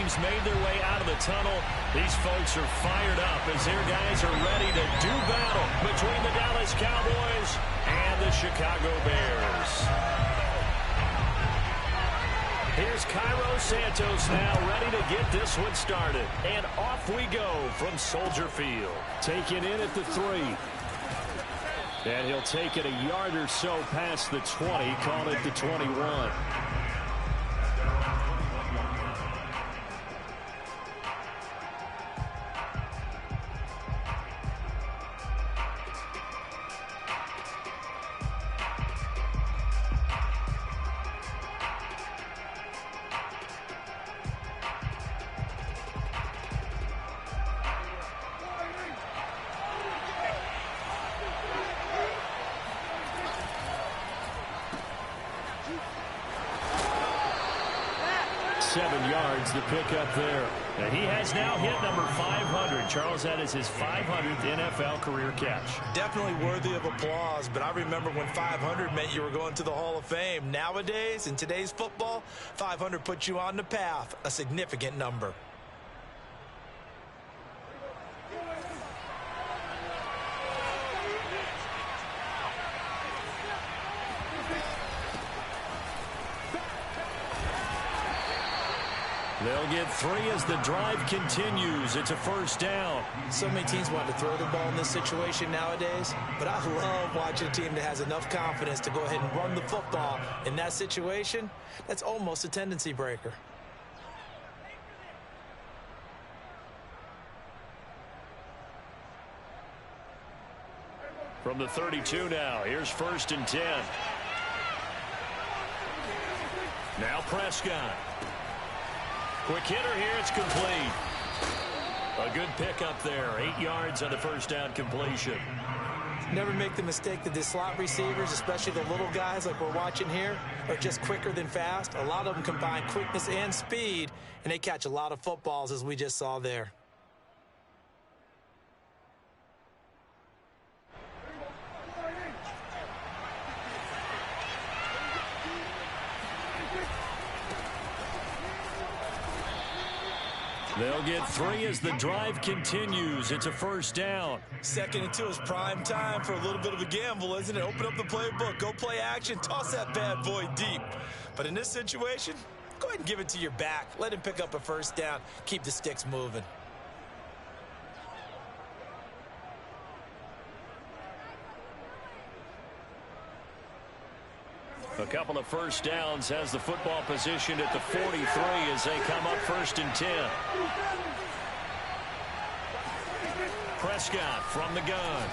teams made their way out of the tunnel. These folks are fired up as their guys are ready to do battle between the Dallas Cowboys and the Chicago Bears. Here's Cairo Santos now ready to get this one started. And off we go from Soldier Field. Taken in at the 3. And he'll take it a yard or so past the 20, call it the 21. The pickup there. And he has now hit number 500. Charles, that is his 500th NFL career catch. Definitely worthy of applause, but I remember when 500 meant you were going to the Hall of Fame. Nowadays, in today's football, 500 puts you on the path, a significant number. They'll get 3 as the drive continues. It's a first down. So many teams want to throw the ball in this situation nowadays, but I love watching a team that has enough confidence to go ahead and run the football. In that situation, that's almost a tendency breaker. From the 32 now, here's 1st and 10. Now Prescott. Quick hitter here, it's complete. A good pickup there, 8 yards on the first down completion. Never make the mistake that the slot receivers, especially the little guys like we're watching here, are just quicker than fast. A lot of them combine quickness and speed, and they catch a lot of footballs, as we just saw there. They'll get 3 as the drive continues. It's a first down. 2nd and 2 is prime time for a little bit of a gamble, isn't it? Open up the playbook, go play action, toss that bad boy deep. But in this situation, go ahead and give it to your back. Let him pick up a first down. Keep the sticks moving. A couple of first downs has the football position at the 43 as they come up 1st and 10. Prescott from the gun.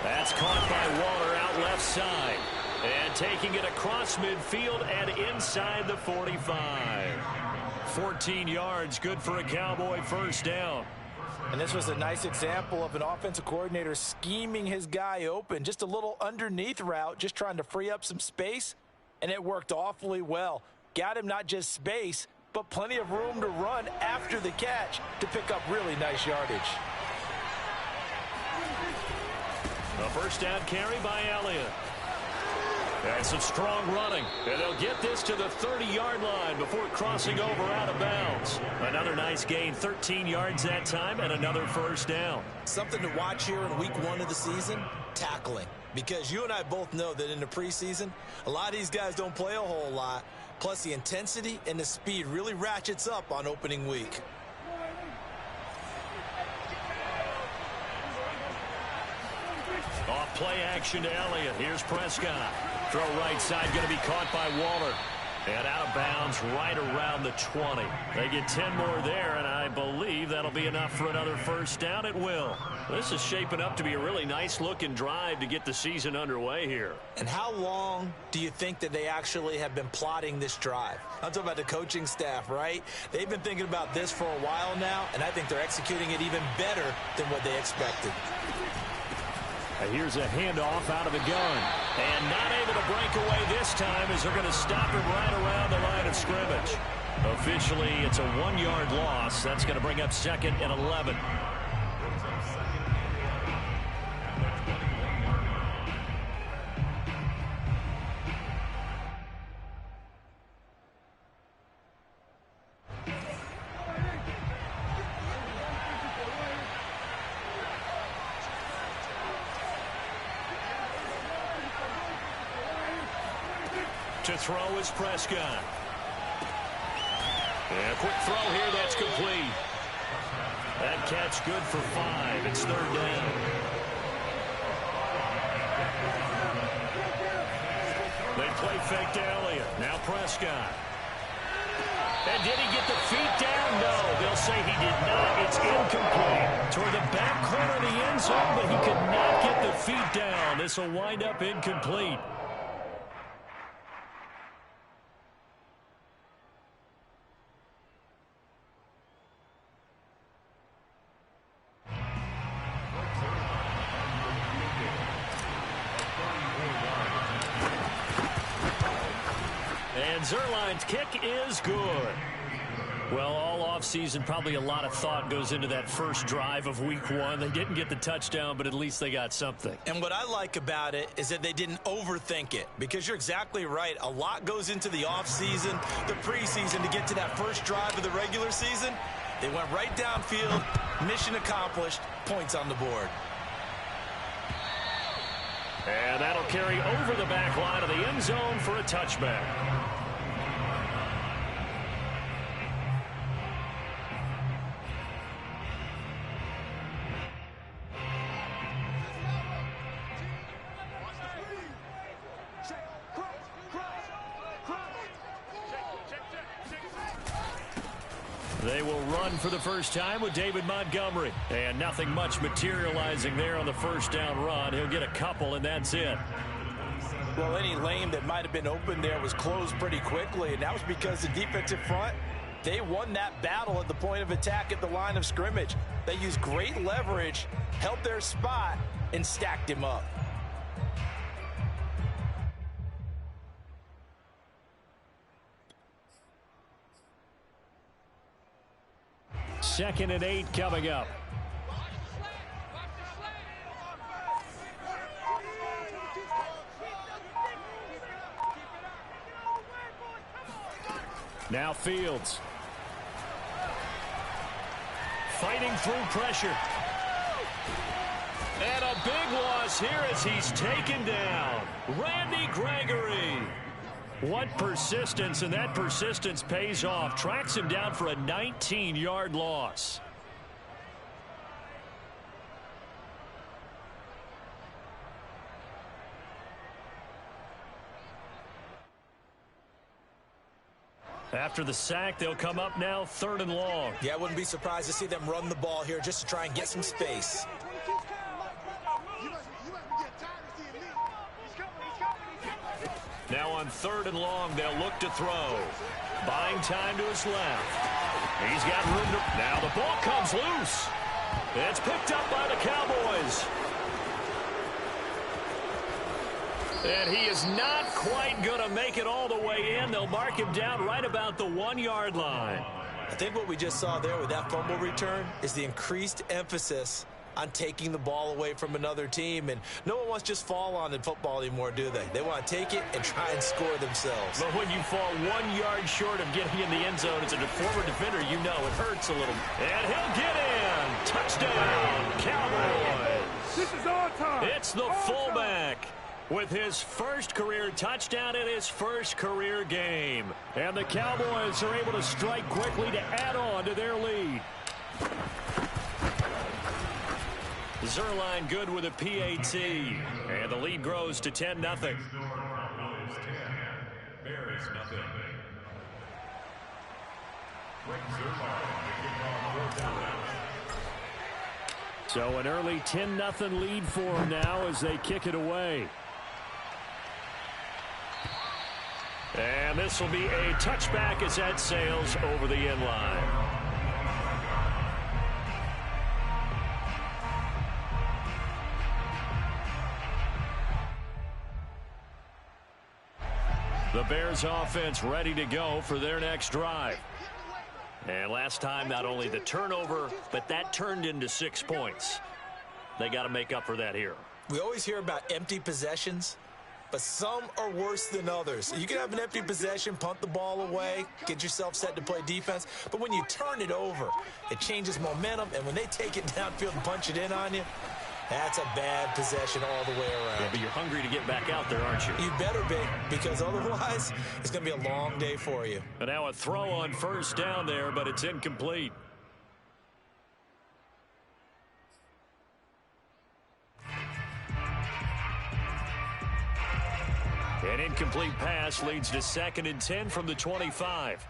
That's caught by Waller out left side. And taking it across midfield and inside the 45. 14 yards, good for a Cowboy first down. And this was a nice example of an offensive coordinator scheming his guy open. Just a little underneath route, just trying to free up some space, and it worked awfully well. Got him not just space, but plenty of room to run after the catch to pick up really nice yardage. A first down carry by Elliott. And some strong running. And they'll get this to the 30-yard line before crossing over out of bounds. Another nice gain, 13 yards that time, and another first down. Something to watch here in week 1 of the season, tackling. Because you and I both know that in the preseason, a lot of these guys don't play a whole lot. Plus, the intensity and the speed really ratchets up on opening week. Off play action to Elliott. Here's Prescott. Throw right side, going to be caught by Waller. And out of bounds right around the 20. They get 10 more there, and I believe that'll be enough for another first down. It will. This is shaping up to be a really nice-looking drive to get the season underway here. And how long do you think that they actually have been plotting this drive? I'm talking about the coaching staff, right? They've been thinking about this for a while now, and I think they're executing it even better than what they expected. And here's a handoff out of the gun. And not able to break away this time as they're going to stop him right around the line of scrimmage. Officially, it's a 1-yard loss. That's going to bring up 2nd and 11. To throw is Prescott. And a quick throw here, that's complete. That catch good for 5. It's 3rd down. They play fake to Elliott. Now Prescott. And did he get the feet down? No, they'll say he did not. It's incomplete. Toward the back corner of the end zone, but he could not get the feet down. This will wind up incomplete. And Zuerlein's kick is good. Well, all offseason, probably a lot of thought goes into that first drive of week 1. They didn't get the touchdown, but at least they got something. And what I like about it is that they didn't overthink it, because you're exactly right. A lot goes into the offseason, the preseason to get to that first drive of the regular season. They went right downfield, mission accomplished, points on the board. And that'll carry over the back line of the end zone for a touchback. They will run for the first time with David Montgomery. And nothing much materializing there on the first down run. He'll get a couple, and that's it. Well, any lane that might have been open there was closed pretty quickly, and that was because the defensive front, they won that battle at the point of attack at the line of scrimmage. They used great leverage, held their spot, and stacked him up. Second and 8 coming up. Now Fields. Fighting through pressure. And a big loss here as he's taken down. Randy Gregory. What persistence, and that persistence pays off. Tracks him down for a 19-yard loss. After the sack, they'll come up now 3rd and long. Yeah, I wouldn't be surprised to see them run the ball here just to try and get some space. Now on 3rd and long, they'll look to throw. Buying time to his left. He's got room to... Now the ball comes loose. It's picked up by the Cowboys. And he is not quite going to make it all the way in. They'll mark him down right about the 1-yard line. I think what we just saw there with that fumble return is the increased emphasis on taking the ball away from another team. And no one wants to just fall on in football anymore, do they? They want to take it and try and score themselves. But when you fall 1 yard short of getting in the end zone as a former defender, you know it hurts a little. And he'll get in. Touchdown, Cowboys. This is our time. It's the fullback with his first career touchdown in his first career game. And the Cowboys are able to strike quickly to add on to their lead. Zuerlein good with a PAT. And the lead grows to 10-0. So an early 10-0 lead for them now as they kick it away. And this will be a touchback as that sails over the end line. The Bears offense ready to go for their next drive. And last time, not only the turnover, but that turned into 6 points. They got to make up for that here. We always hear about empty possessions, but some are worse than others. You can have an empty possession, punt the ball away, get yourself set to play defense, but when you turn it over, it changes momentum, and when they take it downfield and punch it in on you, That's a bad possession all the way around. Yeah, but you're hungry to get back out there, aren't you? You better be, because otherwise it's going to be a long day for you. And now a throw on first down there, but it's incomplete. An incomplete pass leads to 2nd and 10 from the 25.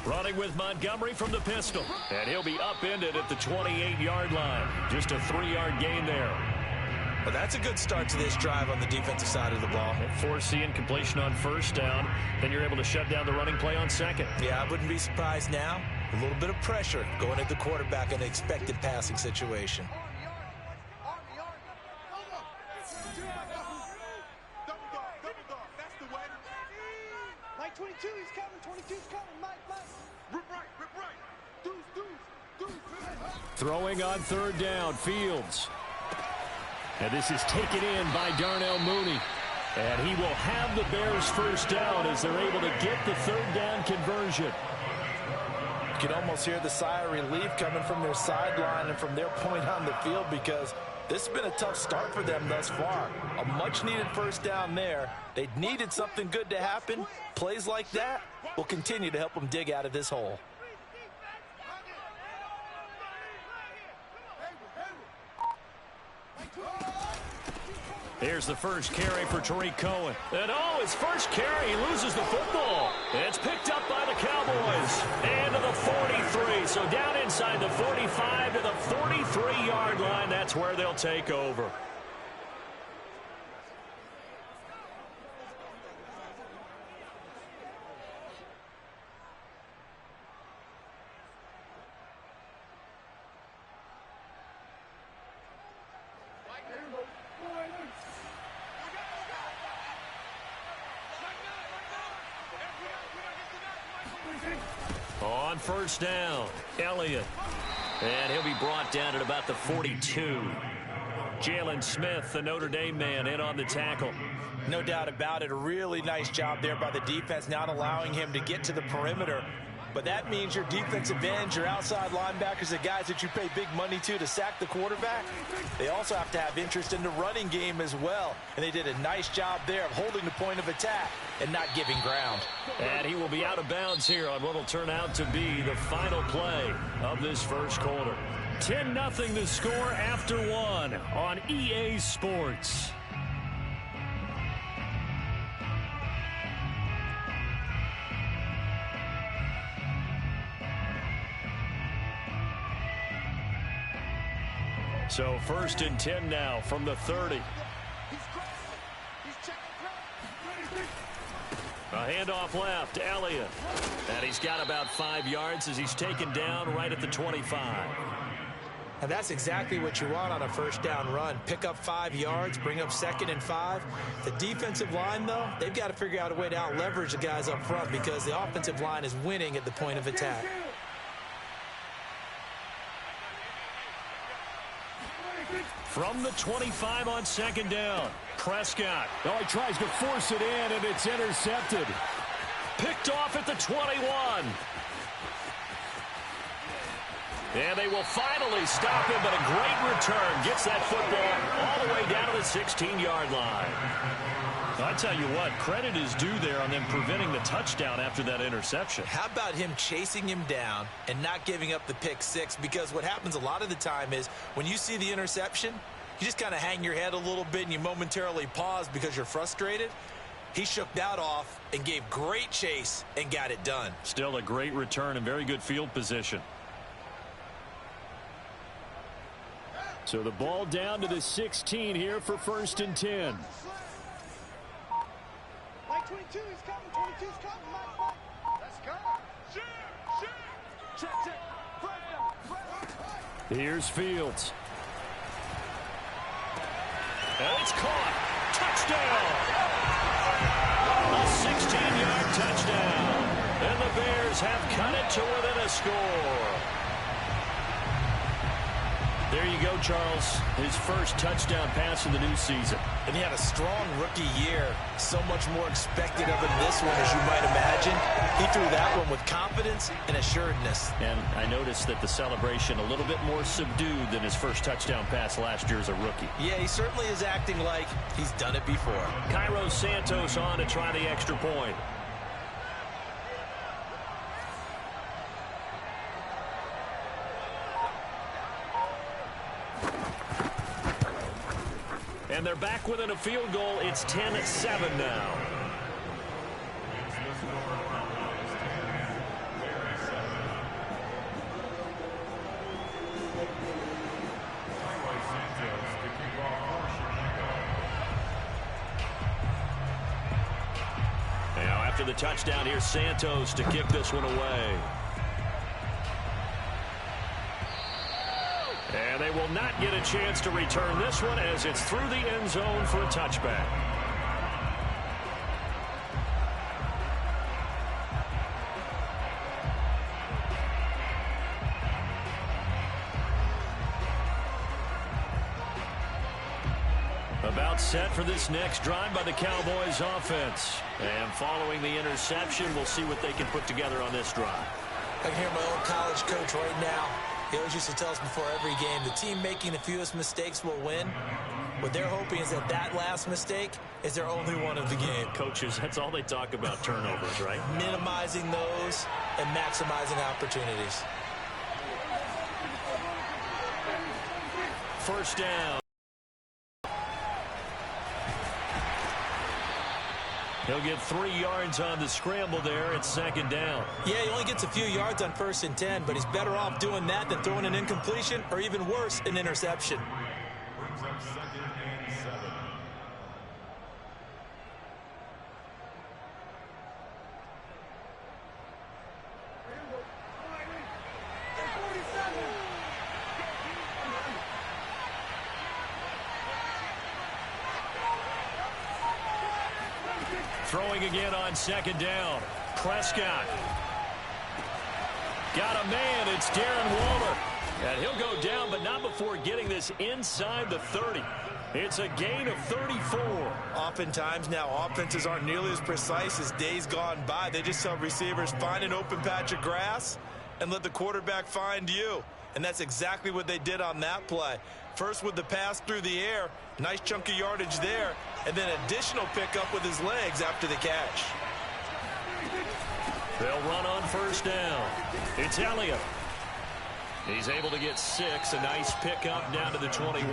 Running with Montgomery from the pistol. And he'll be upended at the 28-yard line. Just a 3-yard gain there. Well, that's a good start to this drive on the defensive side of the ball. Force the incompletion on first down. Then you're able to shut down the running play on second. Yeah, I wouldn't be surprised now. A little bit of pressure going at the quarterback in an expected passing situation. Mike 22, he's coming. 22's coming. Mike. Rip right. Deuce. Throwing on 3rd down, Fields. And this is taken in by Darnell Mooney. And he will have the Bears first down as they're able to get the 3rd down conversion. You can almost hear the sigh of relief coming from their sideline and from their point on the field, because this has been a tough start for them thus far. A much-needed first down there. They needed something good to happen. Plays like that will continue to help them dig out of this hole. Here's the first carry for Tariq Cohen. And his first carry, he loses the football. It's picked up by the Cowboys. And to the 43. So down inside the 45 to the 43-yard line. That's where they'll take over. On first down, Elliott. And he'll be brought down at about the 42. Jalen Smith, the Notre Dame man, in on the tackle. No doubt about it. A really nice job there by the defense, not allowing him to get to the perimeter. But that means your defensive ends, your outside linebackers, the guys that you pay big money to sack the quarterback, they also have to have interest in the running game as well. And they did a nice job there of holding the point of attack and not giving ground. And he will be out of bounds here on what will turn out to be the final play of this first quarter. 10-0 the score after 1 on EA Sports. So 1st and 10 now from the 30. A handoff left, Elliott. And he's got about 5 yards as he's taken down right at the 25. And that's exactly what you want on a first down run. Pick up 5 yards, bring up 2nd and 5. The defensive line, though, they've got to figure out a way to out-leverage the guys up front because the offensive line is winning at the point of attack. From the 25 on 2nd down, Prescott. Oh, he tries to force it in, and it's intercepted. Picked off at the 21. And they will finally stop him, but a great return. Gets that football all the way down to the 16-yard line. I tell you what, credit is due there on them preventing the touchdown after that interception. How about him chasing him down and not giving up the pick six? Because what happens a lot of the time is when you see the interception, you just kind of hang your head a little bit and you momentarily pause because you're frustrated. He shook that off and gave great chase and got it done. Still a great return and very good field position. So the ball down to the 16 here for 1st and 10. Mike 22 is coming. 22's coming. Mike. Let's go. Shoot. Check. Here's Fields. And it's caught. Touchdown. A 16-yard touchdown. And the Bears have cut it to within a score. There you go, Charles. His first touchdown pass of the new season. And he had a strong rookie year. So much more expected of him this one, as you might imagine. He threw that one with confidence and assuredness. And I noticed that the celebration a little bit more subdued than his first touchdown pass last year as a rookie. Yeah, he certainly is acting like he's done it before. Cairo Santos on to try the extra point. And they're back within a field goal. It's 10-7 now. Now after the touchdown, here's Santos to kick this one away. And they will not get a chance to return this one as it's through the end zone for a touchback. About set for this next drive by the Cowboys offense. And following the interception, we'll see what they can put together on this drive. I can hear my old college coach right now. He always used to tell us before every game, the team making the fewest mistakes will win. What they're hoping is that that last mistake is their only one of the game. Coaches, that's all they talk about, turnovers, right? Minimizing those and maximizing opportunities. First down. He'll get 3 yards on the scramble there. It's second down. Yeah, he only gets a few yards on 1st and 10, but he's better off doing that than throwing an incompletion or even worse, an interception. Brings up 2nd and 7. Throwing again on second down. Prescott. Got a man. It's Darren Waller. And he'll go down, but not before getting this inside the 30. It's a gain of 34. Oftentimes now, offenses aren't nearly as precise as days gone by. They just tell receivers, find an open patch of grass and let the quarterback find you. And that's exactly what they did on that play. First with the pass through the air, nice chunk of yardage there, and then additional pickup with his legs after the catch. They'll run on first down. It's Elliott. He's able to get 6. A nice pickup down to the 21.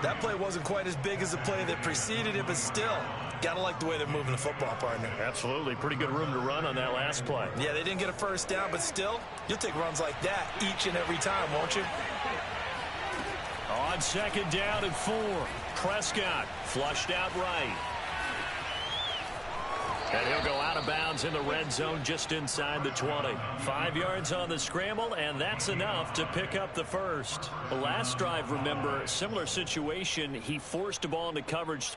That play wasn't quite as big as the play that preceded it, but still, gotta like the way they're moving the football, partner. Absolutely. Pretty good room to run on that last play. Yeah, they didn't get a first down, but still, you'll take runs like that each and every time, won't you? On second down and 4. Prescott flushed out right. And he'll go out of bounds in the red zone just inside the 20. 5 yards on the scramble, and that's enough to pick up the first. The last drive, remember, similar situation. He forced a ball into coverage.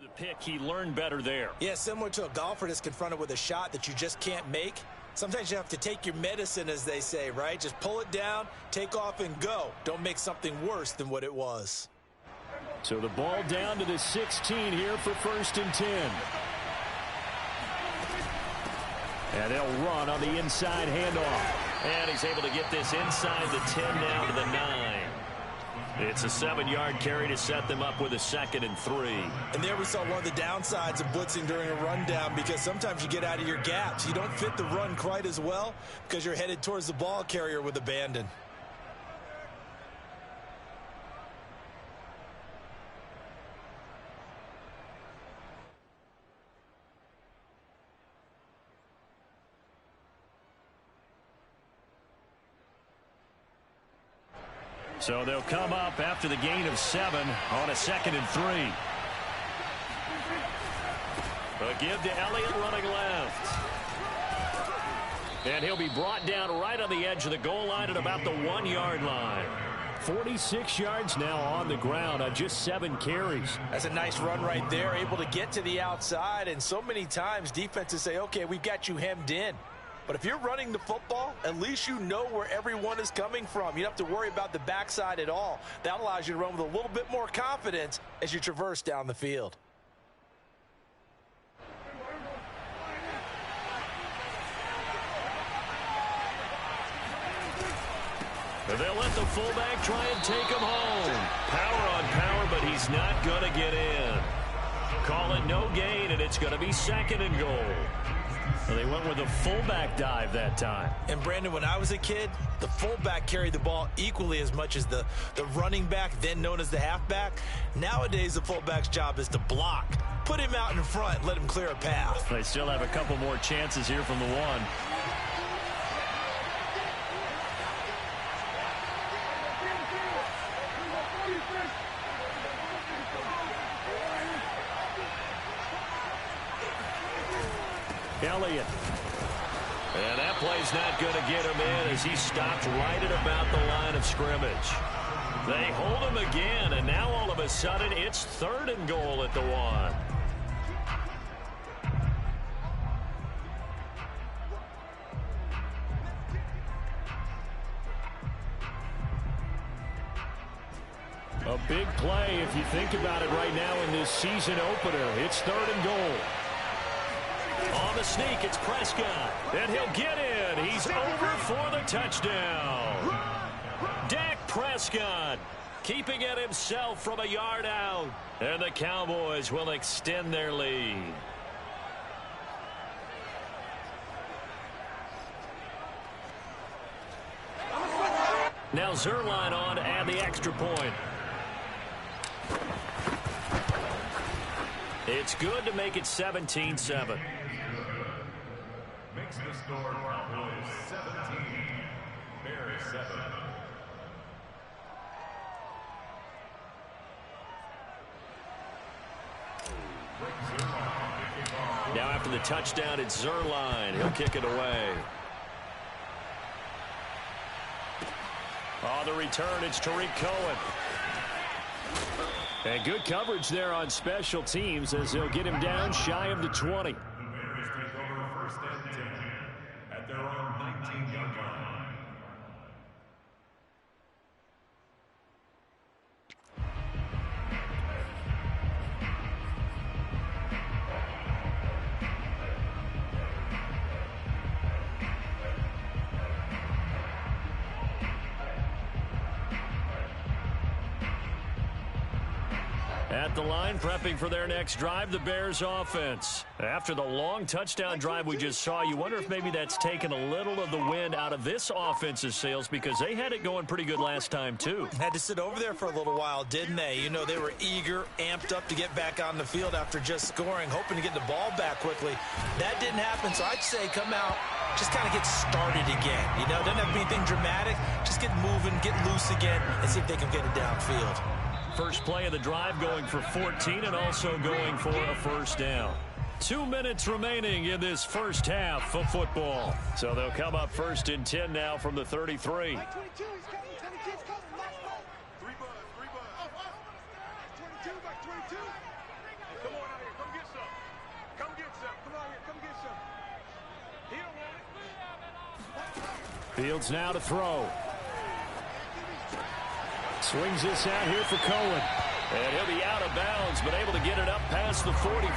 The pick, he learned better there. Yeah, similar to a golfer that's confronted with a shot that you just can't make. Sometimes you have to take your medicine, as they say, right? Just pull it down, take off, and go. Don't make something worse than what it was. So the ball down to the 16 here for 1st and 10. And they'll run on the inside handoff. And he's able to get this inside the 10 down to the 9. It's a 7-yard carry to set them up with a 2nd and 3. And there we saw one of the downsides of blitzing during a rundown, because sometimes you get out of your gaps. You don't fit the run quite as well because you're headed towards the ball carrier with abandon. So they'll come up after the gain of 7 on a 2nd and 3. A give to Elliott running left. And he'll be brought down right on the edge of the goal line at about the 1-yard line. 46 yards now on the ground on just 7 carries. That's a nice run right there, able to get to the outside. And so many times defenses say, okay, we've got you hemmed in. But if you're running the football, at least you know where everyone is coming from. You don't have to worry about the backside at all. That allows you to run with a little bit more confidence as you traverse down the field. They'll let the fullback try and take him home. Power on power, but he's not going to get in. Call it no gain, and it's going to be 2nd and goal. Well, they went with a fullback dive that time. And, Brandon, when I was a kid, the fullback carried the ball equally as much as the running back, then known as the halfback. Nowadays, the fullback's job is to block. Put him out in front, let him clear a path. They still have a couple more chances here from the 1. Elliott. And that play's not going to get him in as he stopped right at about the line of scrimmage. They hold him again, and now all of a sudden it's 3rd and goal at the 1. A big play if you think about it right now in this season opener. It's 3rd and goal. On the sneak, it's Prescott. And he'll get in. He's over for the touchdown. Dak Prescott keeping it himself from a yard out. And the Cowboys will extend their lead. Now Zuerlein on to add the extra point. It's good to make it 17-7. Makes the score Cowboys 17, Bears 7. Now after the touchdown, it's Zuerlein. He'll kick it away. On the return, it's Tariq Cohen. And good coverage there on special teams as they'll get him down shy of the 20. The Bears take over 1st and 10 at their own 19-yard line. At the line, prepping for their next drive, the Bears offense. After the long touchdown drive we just saw, you wonder if maybe that's taken a little of the wind out of this offense's sails because they had it going pretty good last time, too. Had to sit over there for a little while, didn't they? You know, they were eager, amped up to get back on the field after just scoring, hoping to get the ball back quickly. That didn't happen, so I'd say come out, just kind of get started again. You know, doesn't have to be anything dramatic. Just get moving, get loose again, and see if they can get it downfield. First play of the drive going for 14 and also going for a 1st down. 2 minutes remaining in this first half of football. So they'll come up 1st and 10 now from the 33. Mike 22, he's coming. 22's coming. Mike, Mike. 3 buzz. 22, Mike 22. Come on out here. Come get some. Come get some. Come out here. Come get some. He don't want it. Fields now to throw. Swings this out here for Cohen. And he'll be out of bounds, but able to get it up past the 45.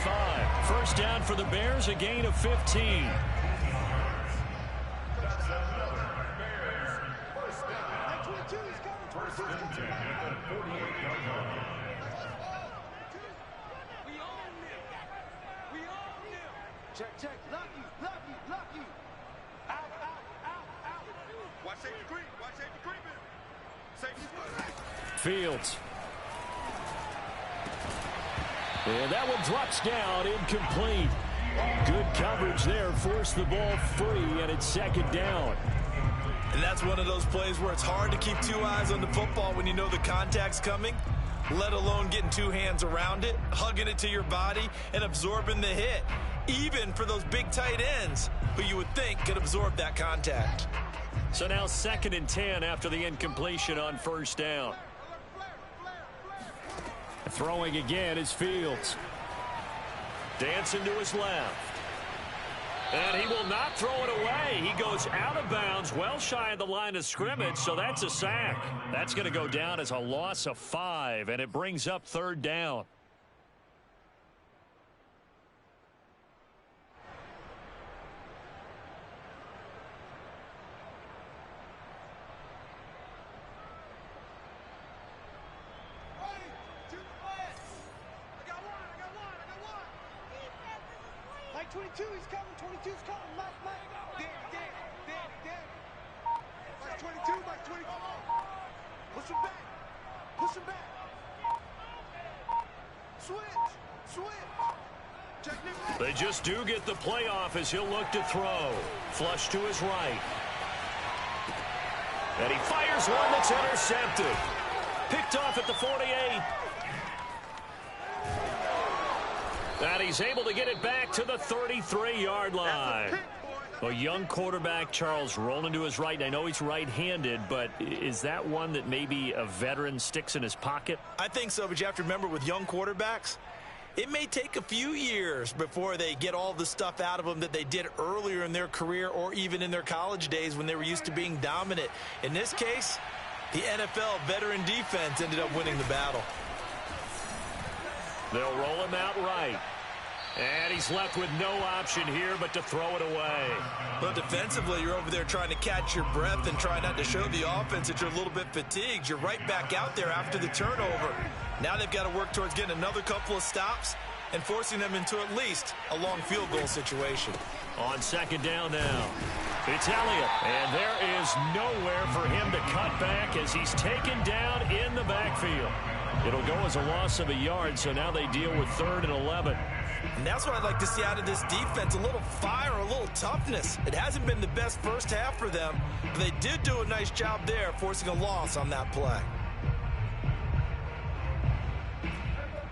1st down for the Bears, a gain of 15. Mike 22, he's coming. 22's coming. At the 48-yard line. We own them. We own them. Check, check. Lucky, lucky, lucky. Out, out, out, out. Watch safety creep. Watch safety creeping. Safety creep. Fields. And that one drops down, incomplete. Good coverage there, forced the ball free, and it's 2nd down. And that's one of those plays where it's hard to keep two eyes on the football when you know the contact's coming, let alone getting two hands around it, hugging it to your body, and absorbing the hit, even for those big tight ends who you would think could absorb that contact. So now 2nd and 10 after the incompletion on first down. Throwing again is Fields. Dancing to his left. And he will not throw it away. He goes out of bounds, well shy of the line of scrimmage, so that's a sack. That's going to go down as a loss of 5, and it brings up 3rd down. Mike 22, he's coming. 22's coming. Mike. There. Mike 22, Mike 22. Push him back. Switch. Check Nick. They just do get the playoff as he'll look to throw. Flush to his right. And he fires one that's intercepted. Picked off at the 48. And he's able to get it back to the 33-yard line. A young quarterback, Charles, rolling to his right. I know he's right-handed, but is that one that maybe a veteran sticks in his pocket? I think so, but you have to remember with young quarterbacks, it may take a few years before they get all the stuff out of them that they did earlier in their career or even in their college days when they were used to being dominant. In this case, the NFL veteran defense ended up winning the battle. They'll roll him out right. And he's left with no option here but to throw it away. But defensively, you're over there trying to catch your breath and try not to show the offense that you're a little bit fatigued. You're right back out there after the turnover. Now they've got to work towards getting another couple of stops and forcing them into at least a long field goal situation. On 2nd down now, it's Elliott. And there is nowhere for him to cut back as he's taken down in the backfield. It'll go as a loss of a yard, so now they deal with 3rd and 11. And that's what I'd like to see out of this defense, a little fire, a little toughness. It hasn't been the best first half for them, but they did do a nice job there, forcing a loss on that play.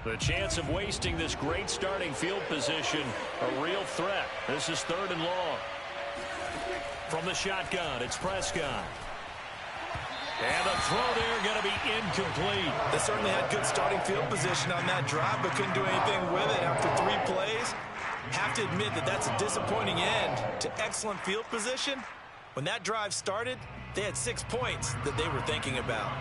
The chance of wasting this great starting field position, a real threat. This is 3rd and long. From the shotgun, it's Prescott. And the throw there going to be incomplete. They certainly had good starting field position on that drive, but couldn't do anything with it after 3 plays. Have to admit that that's a disappointing end to excellent field position. When that drive started, they had 6 points that they were thinking about.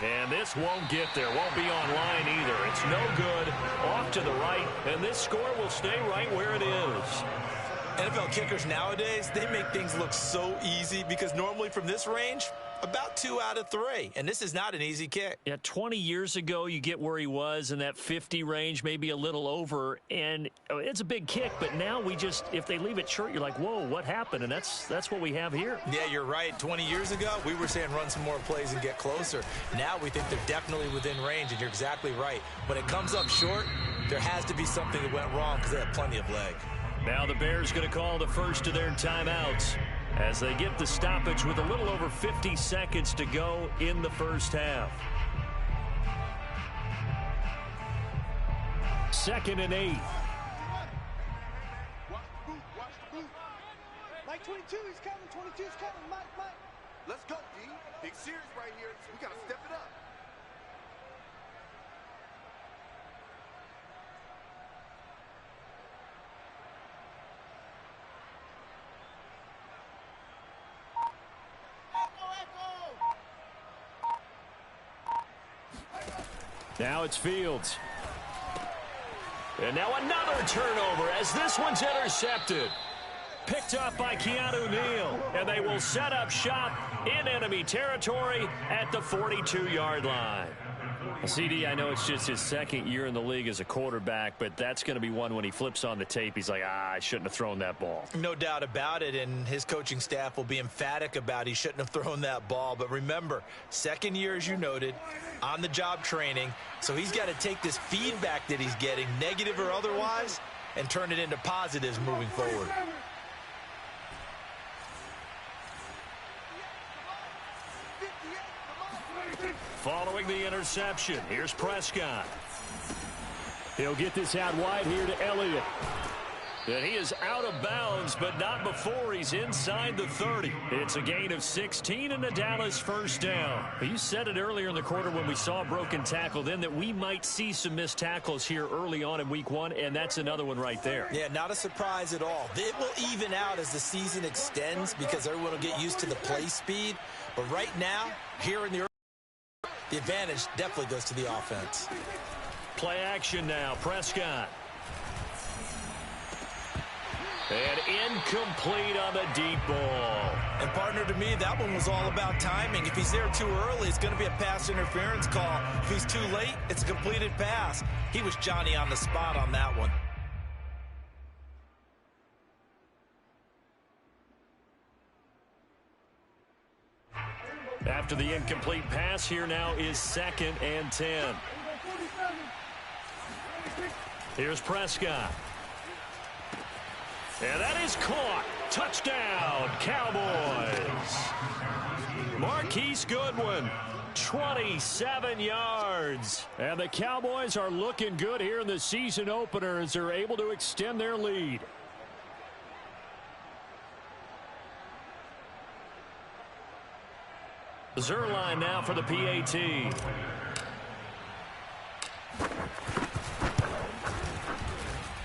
And this won't get there, won't be online either. It's no good, off to the right, and this score will stay right where it is. NFL kickers nowadays, they make things look so easy because normally from this range, about 2 out of 3. And this is not an easy kick. Yeah, 20 years ago, you get where he was in that 50 range, maybe a little over, and it's a big kick. But now we just, if they leave it short, you're like, whoa, what happened? And that's what we have here. Yeah, you're right. 20 years ago, we were saying run some more plays and get closer. Now we think they're definitely within range, and you're exactly right. When it comes up short, there has to be something that went wrong because they have plenty of leg. Now the Bears going to call the first of their timeouts as they get the stoppage with a little over 50 seconds to go in the first half. 2nd and 8. Watch the boot. Mike 22, he's coming. 22's coming. Mike. Let's go, D. Big series right here. We got to step it up. Now it's Fields. And now another turnover as this one's intercepted. Picked up by Keanu Neal. And they will set up shop in enemy territory at the 42-yard line. CD, I know it's just his 2nd year in the league as a quarterback, but that's going to be one when he flips on the tape. He's like, I shouldn't have thrown that ball. No doubt about it, and his coaching staff will be emphatic about he shouldn't have thrown that ball. But remember, 2nd year, as you noted, on-the-job training, so he's got to take this feedback that he's getting, negative or otherwise, and turn it into positives moving forward. Following the interception, here's Prescott. He'll get this out wide here to Elliott. And he is out of bounds, but not before he's inside the 30. It's a gain of 16 and a Dallas first down. You said it earlier in the quarter when we saw a broken tackle then that we might see some missed tackles here early on in week 1, and that's another one right there. Yeah, not a surprise at all. It will even out as the season extends because everyone will get used to the play speed. But right now, here in the advantage definitely goes to the offense. Play action now, Prescott. And incomplete on the deep ball. And partner, to me, that one was all about timing. If he's there too early, it's going to be a pass interference call. If he's too late, it's a completed pass. He was Johnny on the spot on that one. After the incomplete pass, here now is 2nd and 10. Here's Prescott. And that is caught. Touchdown, Cowboys. Marquise Goodwin, 27 yards. And the Cowboys are looking good here in the season opener as they're able to extend their lead. Zuerlein now for the PAT.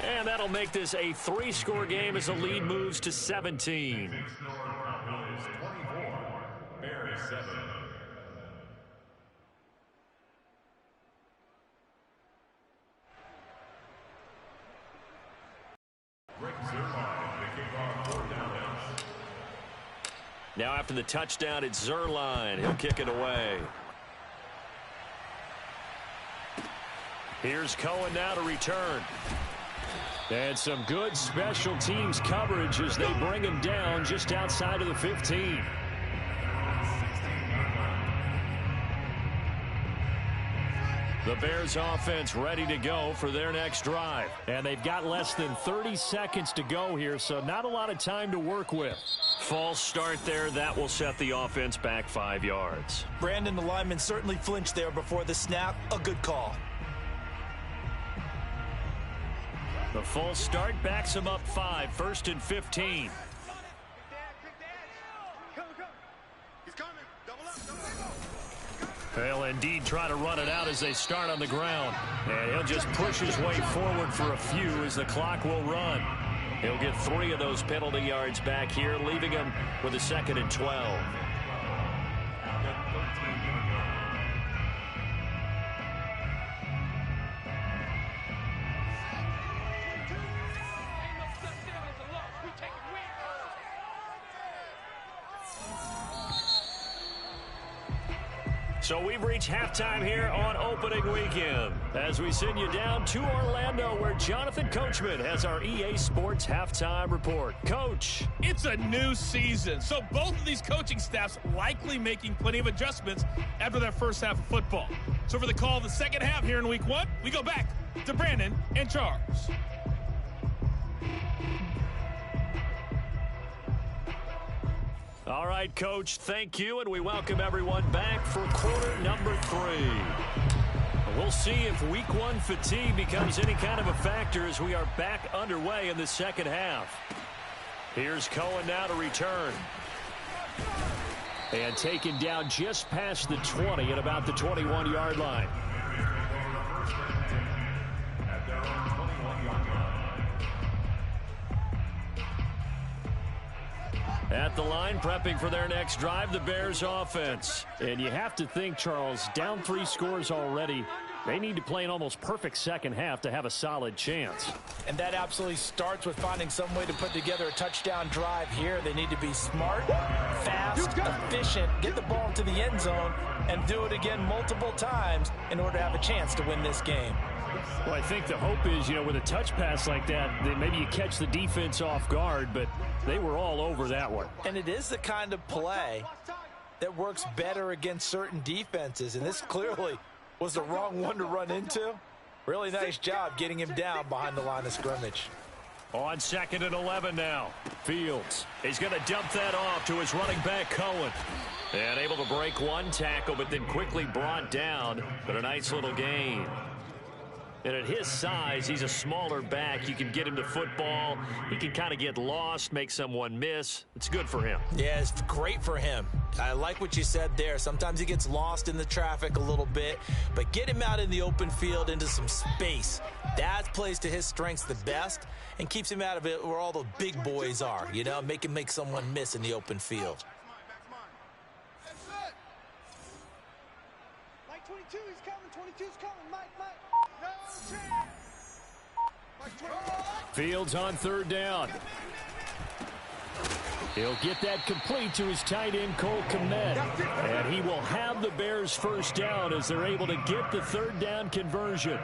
And that'll make this a 3-score game as the lead moves to 17. Bears 7. Rick Zuerlein, the kickoff, 4th down. Now after the touchdown, it's Zuerlein. He'll kick it away. Here's Cohen now to return. And some good special teams coverage as they bring him down just outside of the 15. The Bears offense ready to go for their next drive. And they've got less than 30 seconds to go here, so not a lot of time to work with. False start there. That will set the offense back 5 yards. Brandon, the lineman certainly flinched there before the snap. A good call. The false start backs him up 5. 1st and 15. They'll indeed try to run it out as they start on the ground. And he'll just push his way forward for a few as the clock will run. He'll get 3 of those penalty yards back here, leaving him with a 2nd and 12. So we've reached halftime here on opening weekend as we send you down to Orlando where Jonathan Coachman has our EA Sports halftime report. Coach. It's a new season, so both of these coaching staffs likely making plenty of adjustments after that first half of football. So for the call of the second half here in week 1, we go back to Brandon and Charles. All right, Coach, thank you, and we welcome everyone back for quarter number 3. We'll see if week 1 fatigue becomes any kind of a factor as we are back underway in the second half. Here's Cohen now to return. And taken down just past the 20 at about the 21-yard line. At the line, prepping for their next drive, the Bears offense. And you have to think, Charles, down 3 scores already. They need to play an almost perfect second half to have a solid chance. And that absolutely starts with finding some way to put together a touchdown drive here. They need to be smart, fast, efficient, get the ball into the end zone, and do it again multiple times in order to have a chance to win this game. Well, I think the hope is, with a touch pass like that, maybe you catch the defense off guard, but they were all over that one. And it is the kind of play that works better against certain defenses, and this clearly was the wrong one to run into. Really nice job getting him down behind the line of scrimmage. On 2nd and 11 now. Fields. He's going to dump that off to his running back, Cohen. And able to break one tackle, but then quickly brought down. But a nice little gain. And at his size, he's a smaller back. You can get him to football. He can kind of get lost, make someone miss. It's good for him. Yeah, it's great for him. I like what you said there. Sometimes he gets lost in the traffic a little bit, but get him out in the open field into some space. That plays to his strengths the best and keeps him out of it where all the big boys are, you know, make him make someone miss in the open field. Mike 22, he's coming. 22's coming. Mike. No chance. Mike 22. Fields on 3rd down. He'll get that complete to his tight end, Cole Kmet. And he will have the Bears 1st down as they're able to get the 3rd down conversion.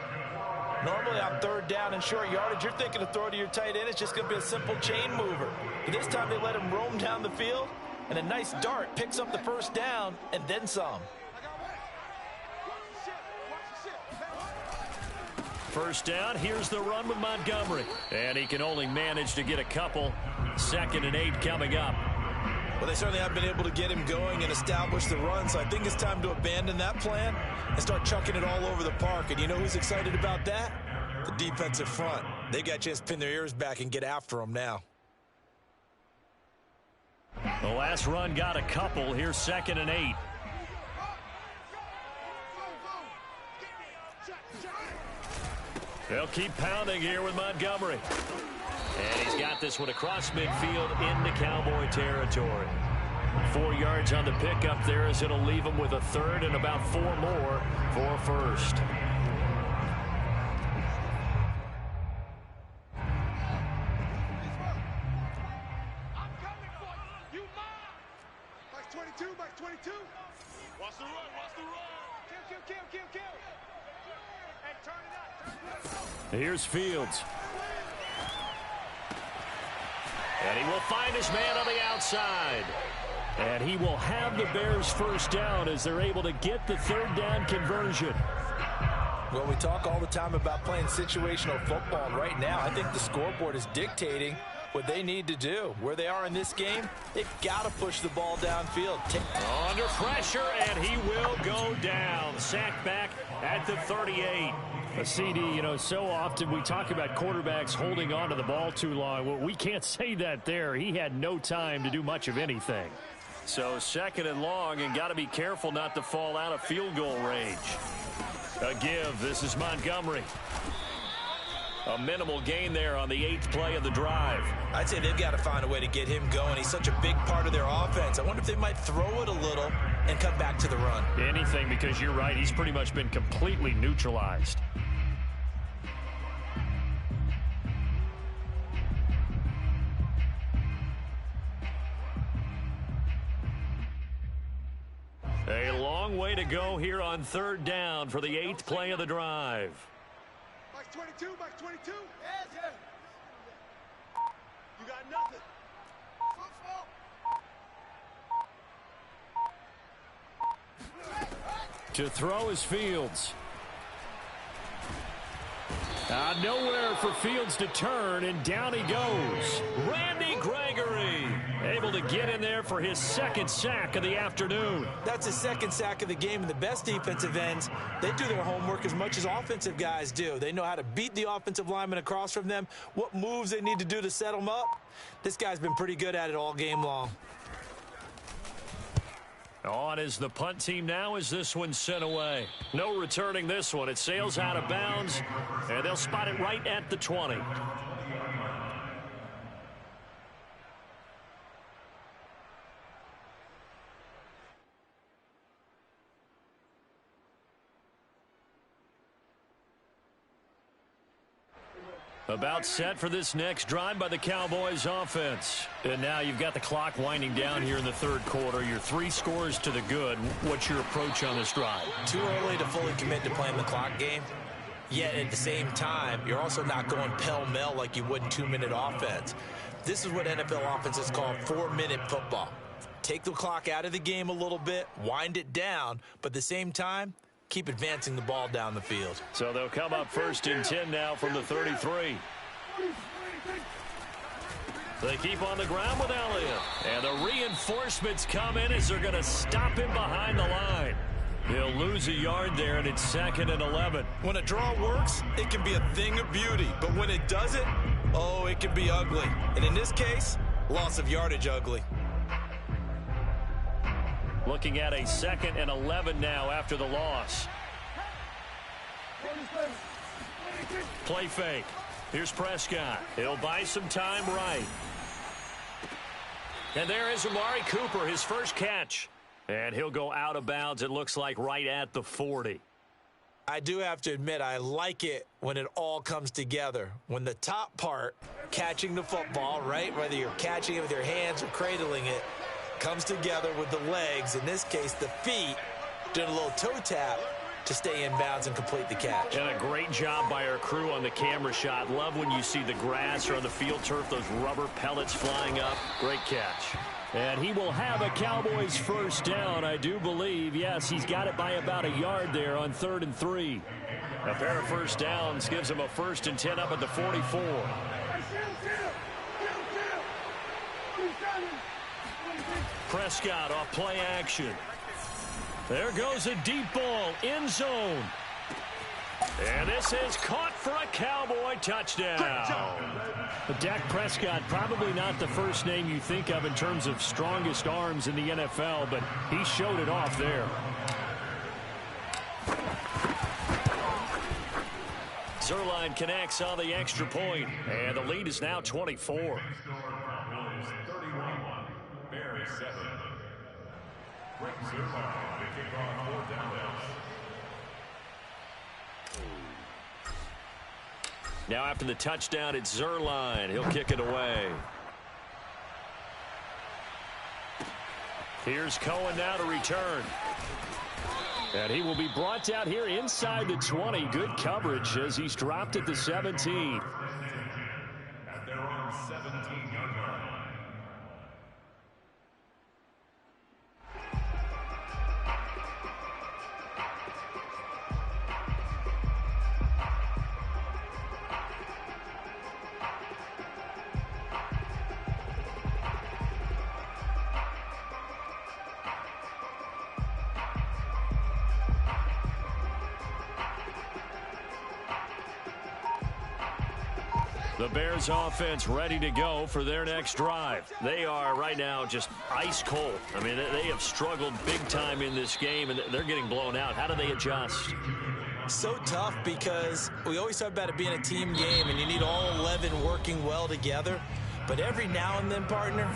Normally on 3rd down and short yardage, you're thinking of throw to your tight end. It's just going to be a simple chain mover. But this time they let him roam down the field, and a nice dart picks up the 1st down and then some. 1st down, here's the run with Montgomery. And he can only manage to get a couple. 2nd and 8 coming up. Well, they certainly haven't been able to get him going and establish the run, so I think it's time to abandon that plan and start chucking it all over the park. And you know who's excited about that? The defensive front. They got a chance to pin their ears back and get after him now. The last run got a couple. Here's 2nd and 8. They'll keep pounding here with Montgomery. And he's got this one across midfield into Cowboy territory. 4 yards on the pickup there as it'll leave him with a 3rd and about 4 more for 1st. I'm coming for you. You mine. Mike 22. Mike 22. Watch the run. Kill. Hey, turn it up. Here's Fields. And he will find his man on the outside. And he will have the Bears 1st down as they're able to get the 3rd down conversion. Well, we talk all the time about playing situational football, and right now I think the scoreboard is dictating what they need to do. Where they are in this game, they've got to push the ball downfield. Under pressure, and he will go down. Sacked back at the 38. A CD, you know, so often we talk about quarterbacks holding on to the ball too long. Well, we can't say that there. He had no time to do much of anything. So 2nd and long, and got to be careful not to fall out of field goal range. A give. This is Montgomery. A minimal gain there on the 8th play of the drive. I'd say they've got to find a way to get him going. He's such a big part of their offense. I wonder if they might throw it a little and come back to the run. Anything, because you're right. He's pretty much been completely neutralized. A long way to go here on 3rd down for the 8th play of the drive. Mike 22. Mike 22. You got nothing. To throw is Fields. Nowhere for Fields to turn, and down he goes. Randy Gregory able to get in there for his 2nd sack of the afternoon. That's his 2nd sack of the game, and the best defensive ends, they do their homework as much as offensive guys do. They know how to beat the offensive lineman across from them, what moves they need to do to set them up. This guy's been pretty good at it all game long. On is the punt team now as this one's sent away. No returning this one. It sails out of bounds, and they'll spot it right at the 20. About set for this next drive by the Cowboys offense. And now you've got the clock winding down here in the 3rd quarter. You're 3 scores to the good. What's your approach on this drive? Too early to fully commit to playing the clock game. Yet at the same time, you're also not going pell-mell like you would in 2-minute offense. This is what NFL offenses call 4-minute football. Take the clock out of the game a little bit, wind it down, but at the same time, keep advancing the ball down the field. So they'll come up 1st and 10 now from the 33. They keep on the ground with Elliott. And the reinforcements come in as they're going to stop him behind the line. He'll lose a yard there, and it's 2nd and 11. When a draw works, it can be a thing of beauty. But when it doesn't, oh, it can be ugly. And in this case, loss of yardage ugly. Looking at a 2nd and 11 now after the loss. Play fake. Here's Prescott. He'll buy some time right. And there is Amari Cooper, his first catch. And he'll go out of bounds, it looks like, right at the 40. I do have to admit, I like it when it all comes together. When the top part, catching the football, right, whether you're catching it with your hands or cradling it, comes together with the legs, in this case the feet, doing a little toe tap to stay in bounds and complete the catch. And a great job by our crew on the camera shot. Love when you see the grass or on the field turf, those rubber pellets flying up. Great catch. And he will have a Cowboys first down, I do believe. Yes, he's got it by about a yard there on 3rd and 3. A pair of first downs gives him a 1st and 10 up at the 44. Prescott off play action. There goes a deep ball, end zone. And this is caught for a Cowboy touchdown. But Dak Prescott, probably not the first name you think of in terms of strongest arms in the NFL, but he showed it off there. Zuerlein connects on the extra point, and the lead is now 24. Now after the touchdown, it's Zuerlein. He'll kick it away. Here's Cohen now to return. And he will be brought down here inside the 20. Good coverage as he's dropped at the 17. At their own 17-yard line. The Bears offense ready to go for their next drive. They are right now just ice cold. I mean, they have struggled big time in this game, and they're getting blown out. How do they adjust? So tough because we always talk about it being a team game, and you need all 11 working well together. But every now and then, partner,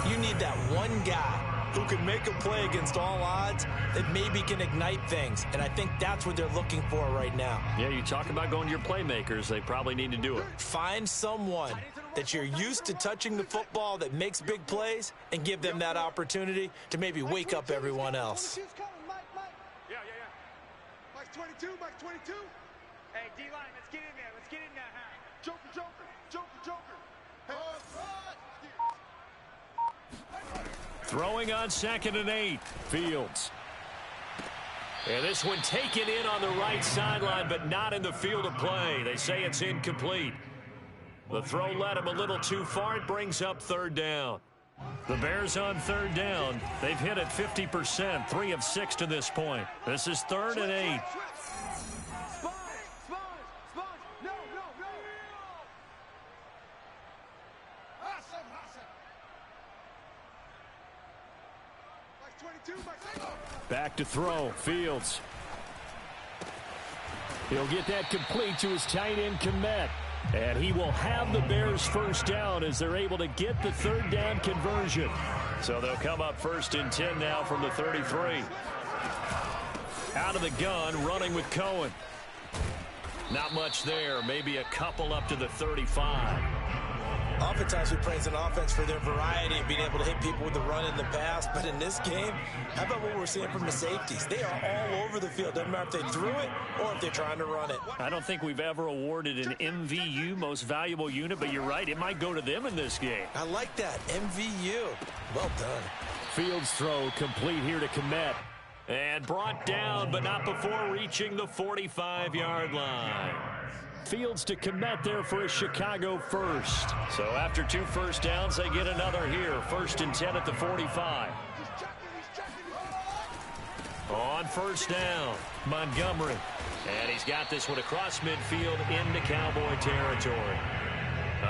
you need that one guy who can make a play against all odds that maybe can ignite things. And I think that's what they're looking for right now. Yeah, you talk about going to your playmakers. They probably need to do it. Find someone that you're used to touching the football that makes big plays and give them that opportunity to maybe wake up everyone else. Yeah. Mike's 22, Mike's 22. Hey, D-line, let's get in there. Let's get in there, huh? Joker. Throwing on 2nd and 8. Fields. And this one taken in on the right sideline, but not in the field of play. They say it's incomplete. The throw led him a little too far. It brings up 3rd down. The Bears on 3rd down. They've hit it 50%, 3 of 6 to this point. This is 3rd and 8. Back to throw. Fields. He'll get that complete to his tight end, Kmet. And he will have the Bears first down as they're able to get the 3rd down conversion. So they'll come up 1st and 10 now from the 33. Out of the gun, running with Cohen. Not much there. Maybe a couple up to the 35. Oftentimes we praise an offense for their variety of being able to hit people with the run in the pass. But in this game, how about what we're seeing from the safeties? They are all over the field. Doesn't matter if they threw it or if they're trying to run it. I don't think we've ever awarded an MVU, most valuable unit, but you're right. It might go to them in this game. I like that. MVU. Well done. Fields throw complete here to Kmet. And brought down, but not before reaching the 45-yard line. Fields to commit there for a Chicago first. So after 2 first downs, they get another here. 1st and 10 at the 45. On first down, Montgomery. And he's got this one across midfield into Cowboy territory.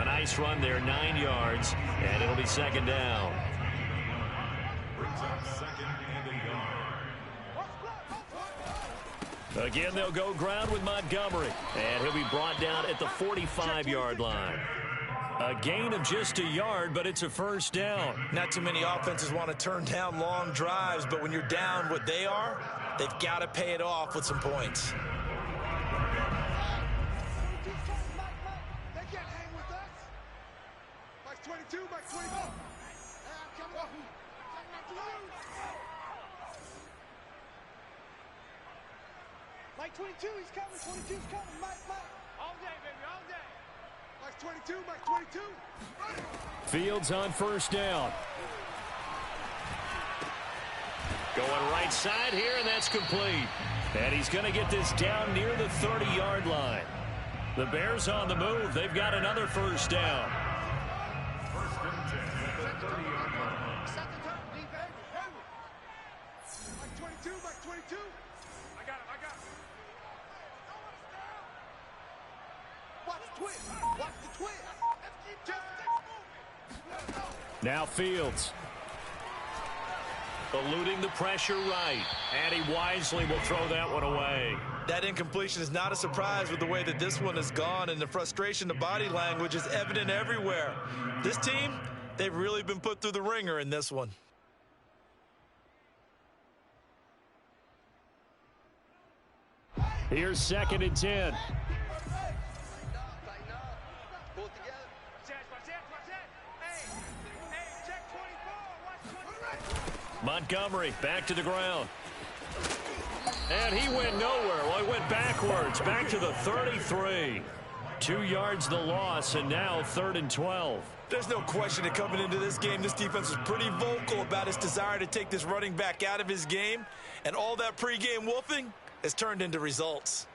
A nice run there, 9 yards, and it'll be 2nd down. Brings up 2nd and a yard. Again, they'll go ground with Montgomery, and he'll be brought down at the 45-yard line. A gain of just a yard, but it's a first down. Not too many offenses want to turn down long drives, but when you're down what they are, they've got to pay it off with some points. They can't hang with us. Mike 22, Mike 24. Hey, I'm coming up. Mike 22, he's coming. 22's coming. Mike. All day, baby, all day. Mike 22, Mike 22. Fields on first down. Going right side here, and that's complete. And he's going to get this down near the 30-yard line. The Bears on the move. They've got another first down. 1st and 10 at the 30-yard line. Second turn, defense. Mike 22, Mike 22. I got him. Watch the twist. Watch the twist. Let's keep moving. Now Fields. Eluding the pressure right. And he wisely will throw that one away. That incompletion is not a surprise with the way that this one has gone, and the frustration, the body language is evident everywhere. This team, they've really been put through the ringer in this one. Here's 2nd and 10. Montgomery back to the ground. And he went nowhere. Well, he went backwards, back to the 33. 2 yards the loss, and now 3rd and 12. There's no question that coming into this game, this defense was pretty vocal about its desire to take this running back out of his game, and all that pregame wolfing has turned into results.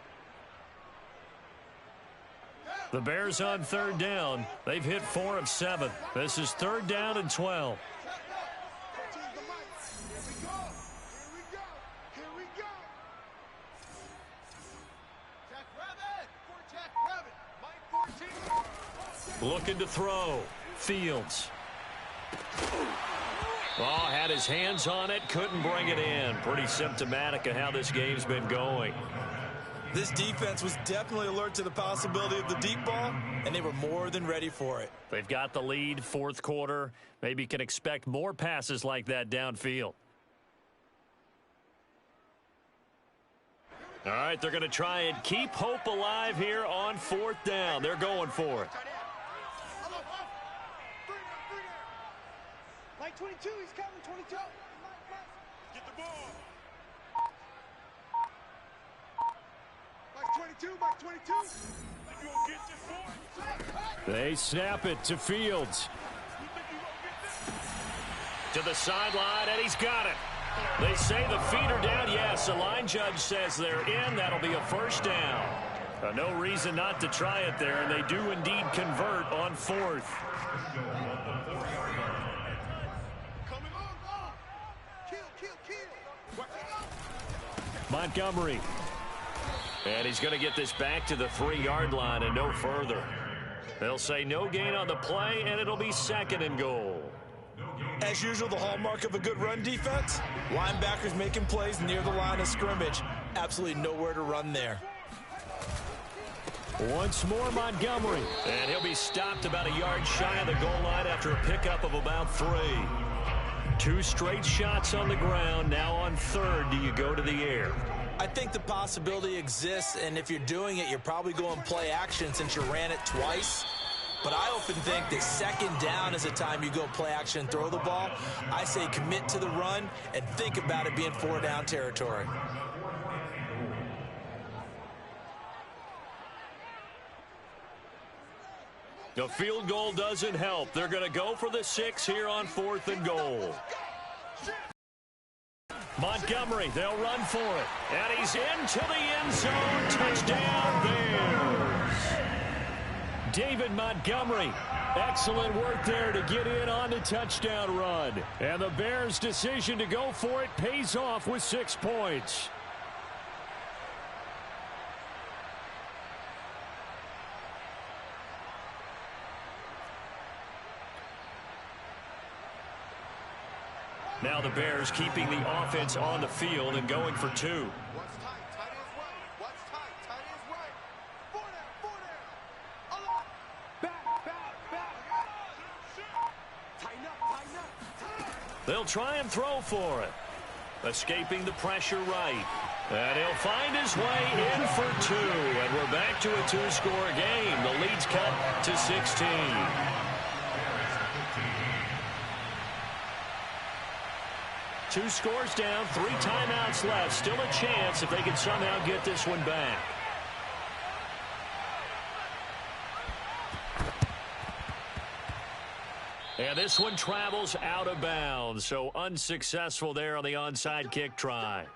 The Bears on 3rd down. They've hit 4 of 7. This is 3rd down and 12. Looking to throw. Fields. Oh, had his hands on it. Couldn't bring it in. Pretty symptomatic of how this game's been going. This defense was definitely alert to the possibility of the deep ball, and they were more than ready for it. They've got the lead, 4th quarter. Maybe can expect more passes like that downfield. All right, they're going to try and keep hope alive here on 4th down. They're going for it. Mike 22, he's coming. 22. Get the ball. Mike 22, Mike 22. You gonna get this boy? They snap it to Fields. To the sideline, and he's got it. They say the feet are down. Yes, the line judge says they're in. That'll be a first down. No reason not to try it there, and they do indeed convert on 4th. Montgomery. And he's going to get this back to the 3-yard line and no further. They'll say no gain on the play, and it'll be 2nd and goal. As usual, the hallmark of a good run defense, linebackers making plays near the line of scrimmage. Absolutely nowhere to run there. Once more, Montgomery. And he'll be stopped about a yard shy of the goal line after a pickup of about 3. 2 straight shots on the ground. Now on 3rd, do you go to the air? I think the possibility exists, and if you're doing it, you're probably going play action since you ran it twice. But I often think that 2nd down is a time you go play action and throw the ball. I say commit to the run and think about it being 4-down territory. The field goal doesn't help. They're going to go for the 6 here on 4th and goal. Montgomery, they'll run for it. And he's into the end zone. Touchdown, Bears. David Montgomery. Excellent work there to get in on the touchdown run. And the Bears' decision to go for it pays off with 6 points. Now the Bears keeping the offense on the field and going for 2. What's tight? Tight is right. What's tight? Tight is right. 4 down. 4 down. Back. Tighten up. They'll try and throw for it. Escaping the pressure right. And he'll find his way in for 2. And we're back to a 2-score game. The lead's cut to 16. 2 scores down, 3 timeouts left. Still a chance if they can somehow get this one back. And this one travels out of bounds, so unsuccessful there on the onside kick try.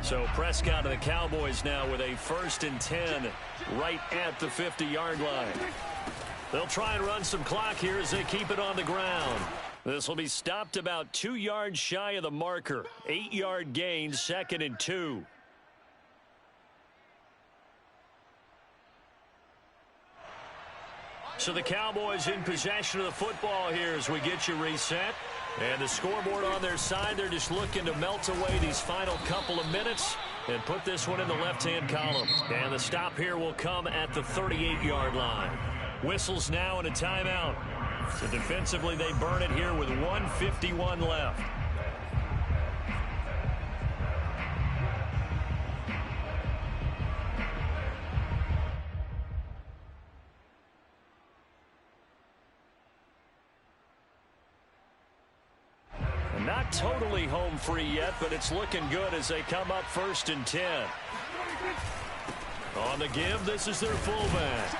So Prescott and the Cowboys now with a 1st and 10 right at the 50-yard line. They'll try and run some clock here as they keep it on the ground. This will be stopped about 2 yards shy of the marker. 8-yard gain, 2nd and 2. So the Cowboys in possession of the football here as we get you reset. And the scoreboard on their side, they're just looking to melt away these final couple of minutes and put this one in the left-hand column. And the stop here will come at the 38-yard line. Whistles now and a timeout. So defensively, they burn it here with 1:51 left. Not totally home free yet, but it's looking good as they come up 1st and 10. On the give, this is their fullback.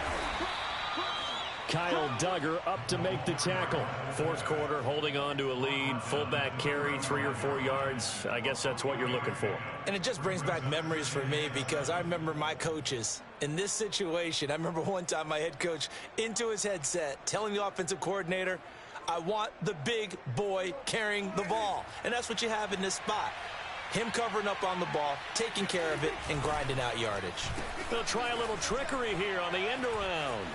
Kyle Duggar up to make the tackle. 4th quarter, holding on to a lead. Fullback carry, 3 or 4 yards. I guess that's what you're looking for. And it just brings back memories for me because I remember my coaches in this situation. I remember one time my head coach into his headset telling the offensive coordinator, I want the big boy carrying the ball. And that's what you have in this spot. Him covering up on the ball, taking care of it, and grinding out yardage. They'll try a little trickery here on the end around.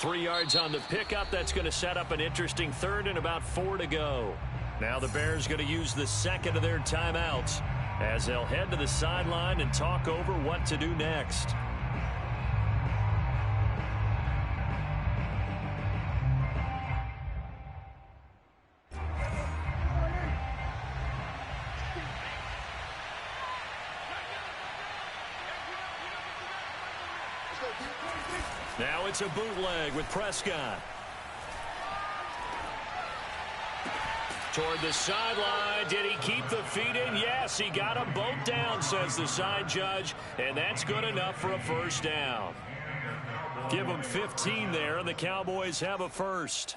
3 yards on the pickup. That's going to set up an interesting 3rd and about 4 to go. Now the Bears going to use the 2nd of their timeouts as they'll head to the sideline and talk over what to do next. Now it's a bootleg with Prescott. Toward the sideline. Did he keep the feet in? Yes, he got them both down, says the side judge. And that's good enough for a 1st down. Give them 15 there, and the Cowboys have a 1st.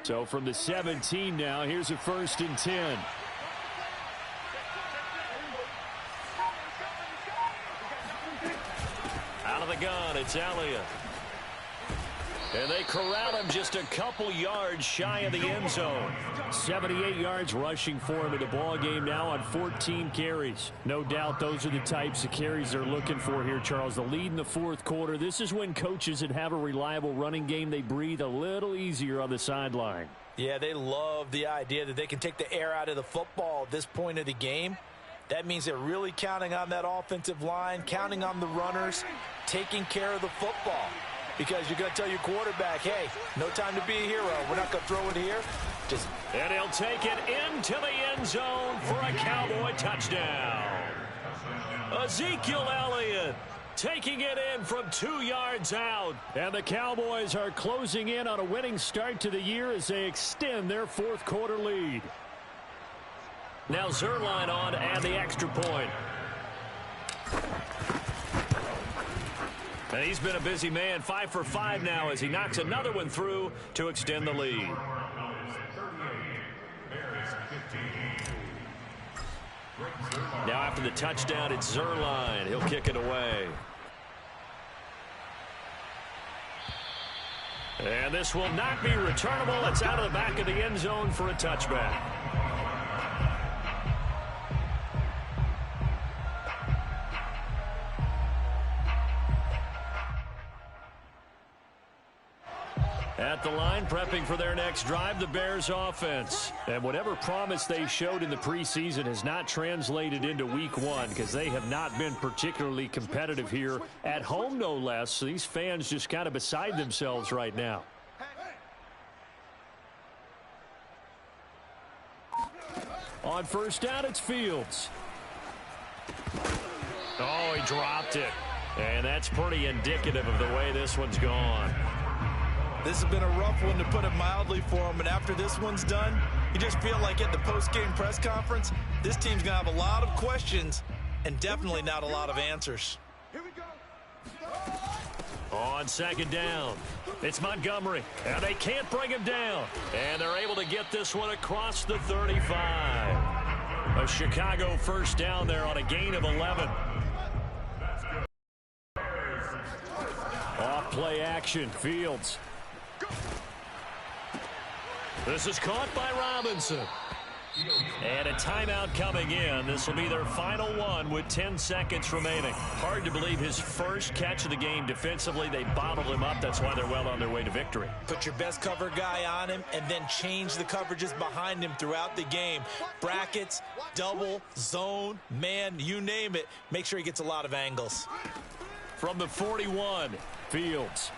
So from the 17 now, here's a 1st and 10. Out of the gun, it's Elliott. And they corral him just a couple yards shy of the end zone. 78 yards rushing for him in the ball game now on 14 carries. No doubt those are the types of carries they're looking for here, Charles. The lead in the 4th quarter. This is when coaches that have a reliable running game, they breathe a little easier on the sideline. Yeah, they love the idea that they can take the air out of the football at this point of the game. That means they're really counting on that offensive line, counting on the runners, taking care of the football. Because you're going to tell your quarterback, hey, no time to be a hero. We're not going to throw it here. And he'll take it into the end zone for a Cowboy touchdown. Ezekiel Elliott taking it in from 2 yards out. And the Cowboys are closing in on a winning start to the year as they extend their fourth quarter lead. Now Zuerlein on to add the extra point. And he's been a busy man, 5 for 5 now as he knocks another one through to extend the lead. Now after the touchdown, it's Zuerlein. He'll kick it away. And this will not be returnable. It's out of the back of the end zone for a touchback. At the line, prepping for their next drive, the Bears offense. And whatever promise they showed in the preseason has not translated into week one because they have not been particularly competitive here at home, no less. So these fans just kind of beside themselves right now. On first down, it's Fields. Oh, he dropped it. And that's pretty indicative of the way this one's gone. This has been a rough one, to put it mildly, for him. And after this one's done, you just feel like at the post-game press conference, this team's going to have a lot of questions and definitely not a lot of answers. Here we go. On second down, it's Montgomery. And they can't bring him down. And they're able to get this one across the 35. A Chicago first down there on a gain of 11. Off play action, Fields. This is caught by Robinson. And a timeout coming in. This will be their final one with 10 seconds remaining. Hard to believe his first catch of the game defensively. They bottled him up. That's why they're well on their way to victory. Put your best cover guy on him and then change the coverages behind him throughout the game. Brackets, double, zone, man, you name it. Make sure he gets a lot of angles. From the 41, Fields.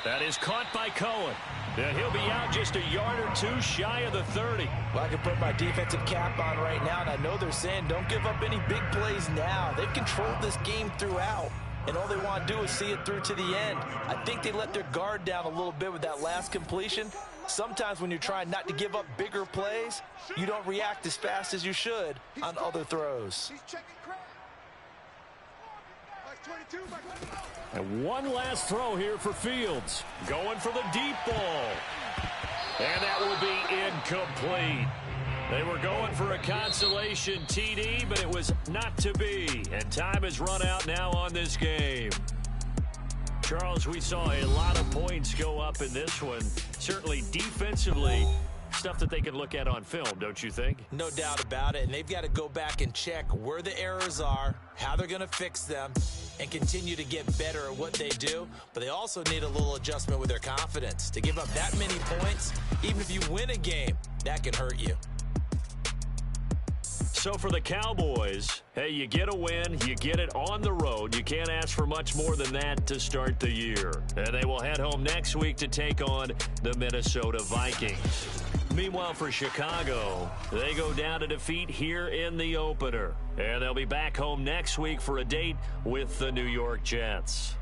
That is caught by Cohen. And he'll be out just a yard or two shy of the 30. Well, I can put my defensive cap on right now, and I know they're saying don't give up any big plays now. They've controlled this game throughout, and all they want to do is see it through to the end. I think they let their guard down a little bit with that last completion. Sometimes when you're trying not to give up bigger plays, you don't react as fast as you should on other throws. He's checking crap. Mike 22, Mike 22. And one last throw here for Fields. Going for the deep ball. And that will be incomplete. They were going for a consolation TD, but it was not to be. And time has run out now on this game. Charles, we saw a lot of points go up in this one. Certainly defensively, stuff that they can look at on film, don't you think? No doubt about it, and they've got to go back and check where the errors are, how they're going to fix them, and continue to get better at what they do. But they also need a little adjustment with their confidence. To give up that many points, even if you win a game, that can hurt you. So for the Cowboys, hey, you get a win, you get it on the road. You can't ask for much more than that to start the year. And they will head home next week to take on the Minnesota Vikings. Meanwhile, for Chicago, they go down to defeat here in the opener. And they'll be back home next week for a date with the New York Jets.